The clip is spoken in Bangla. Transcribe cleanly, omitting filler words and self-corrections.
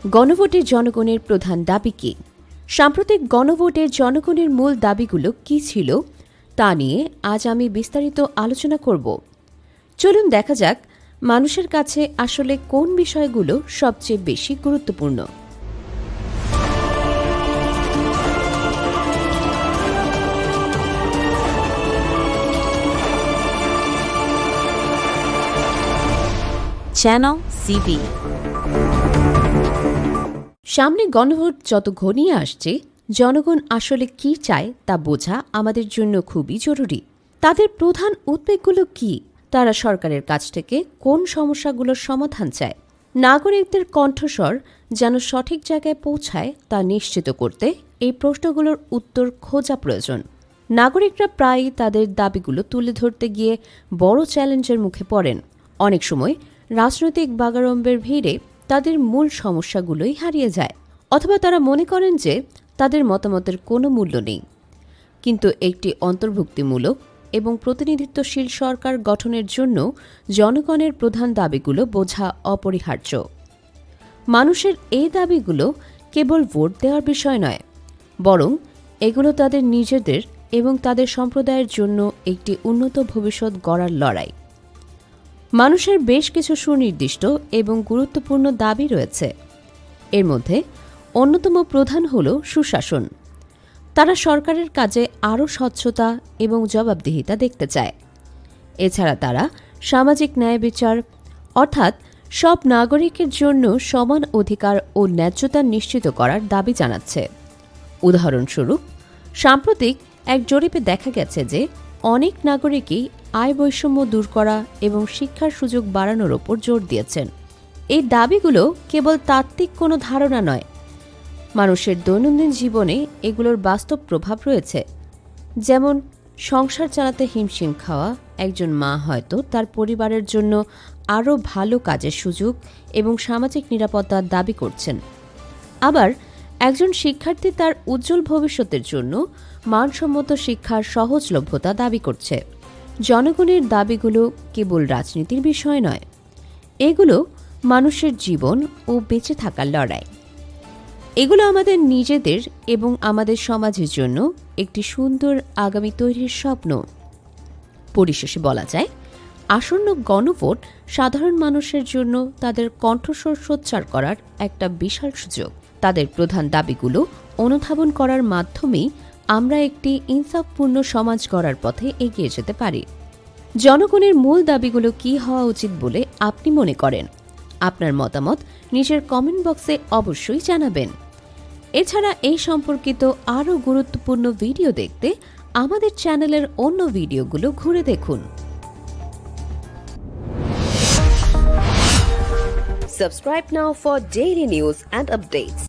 গণভোটে জনগণের প্রধান দাবি কি? সাম্প্রতিক গণভোটে জনগণের মূল দাবিগুলো কি ছিল তা নিয়ে আজ আমি বিস্তারিত আলোচনা করব। চলুন দেখা যাক মানুষের কাছে আসলে কোন বিষয়গুলো সবচেয়ে বেশি গুরুত্বপূর্ণ। চ্যানেল সিবি। সামনে গণভোট যত ঘনিয়ে আসছে, জনগণ আসলে কি চায় তা বোঝা আমাদের জন্য খুবই জরুরি। তাদের প্রধান উদ্বেগগুলো কি? তারা সরকারের কাছ থেকে কোন সমস্যাগুলোর সমাধান চায়? নাগরিকদের কণ্ঠস্বর যেন সঠিক জায়গায় পৌঁছায় তা নিশ্চিত করতে এই প্রশ্নগুলোর উত্তর খোঁজা প্রয়োজন। নাগরিকরা প্রায়ই তাদের দাবিগুলো তুলে ধরতে গিয়ে বড় চ্যালেঞ্জের মুখে পড়েন। অনেক সময় রাজনৈতিক বাগাড়ম্বের ভিড়ে তাদের মূল সমস্যাগুলোই হারিয়ে যায়, অথবা তারা মনে করেন যে তাদের মতামতের কোনো মূল্য নেই। কিন্তু একটি অন্তর্ভুক্তিমূলক এবং প্রতিনিধিত্বশীল সরকার গঠনের জন্য জনগণের প্রধান দাবিগুলো বোঝা অপরিহার্য। মানুষের এই দাবিগুলো কেবল ভোট দেওয়ার বিষয় নয়, বরং এগুলো তাদের নিজেদের এবং তাদের সম্প্রদায়ের জন্য একটি উন্নত ভবিষ্যৎ গড়ার লড়াই। মানুষের বেশ কিছু সুনির্দিষ্ট এবং গুরুত্বপূর্ণ দাবি রয়েছে। এর মধ্যে অন্যতম প্রধান হল সুশাসন। তারা সরকারের কাজে আরও স্বচ্ছতা এবং জবাবদিহিতা দেখতে চায়। এছাড়া তারা সামাজিক ন্যায় বিচার, অর্থাৎ সব নাগরিকের জন্য সমান অধিকার ও ন্যায্যতা নিশ্চিত করার দাবি জানাচ্ছে। উদাহরণস্বরূপ, সাম্প্রতিক এক জরিপে দেখা গেছে যে অনেক নাগরিকই আয় বৈষম্য দূর করা এবং শিক্ষার সুযোগ বাড়ানোর ওপর জোর দিয়েছেন। এই দাবিগুলো কেবল তাত্ত্বিক কোনো ধারণা নয়, মানুষের দৈনন্দিন জীবনে এগুলোর বাস্তব প্রভাব রয়েছে। যেমন, সংসার চালাতে হিমশিম খাওয়া একজন মা হয়তো তার পরিবারের জন্য আরও ভালো কাজের সুযোগ এবং সামাজিক নিরাপত্তার দাবি করছেন। আবার একজন শিক্ষার্থী তার উজ্জ্বল ভবিষ্যতের জন্য মানসম্মত শিক্ষার সহজলভ্যতা দাবি করছে। জনগণের দাবিগুলো কেবল রাজনীতির বিষয় নয়, এগুলো মানুষের জীবন ও বেঁচে থাকার লড়াই। এগুলো আমাদের নিজেদের এবং আমাদের সমাজের জন্য একটি সুন্দর আগামী তৈরির স্বপ্ন। পরিশেষে বলা যায়, আসন্ন গণভোট সাধারণ মানুষের জন্য তাদের কণ্ঠস্বর সোচ্চার করার একটা বিশাল সুযোগ। তাদের প্রধান দাবিগুলো অনুধাবন করার মাধ্যমেই আমরা একটি ইনসাফপূর্ণ সমাজ গড়ার পথে এগিয়ে যেতে পারি। জনগণের মূল দাবিগুলো কি হওয়া উচিত বলে আপনি মনে করেন? আপনার মতামত নিজের কমেন্ট বক্সে অবশ্যই জানাবেন। এছাড়া এই সম্পর্কিত আরও গুরুত্বপূর্ণ ভিডিও দেখতে আমাদের চ্যানেলের অন্য ভিডিওগুলো ঘুরে দেখুন। Subscribe now for daily news and updates.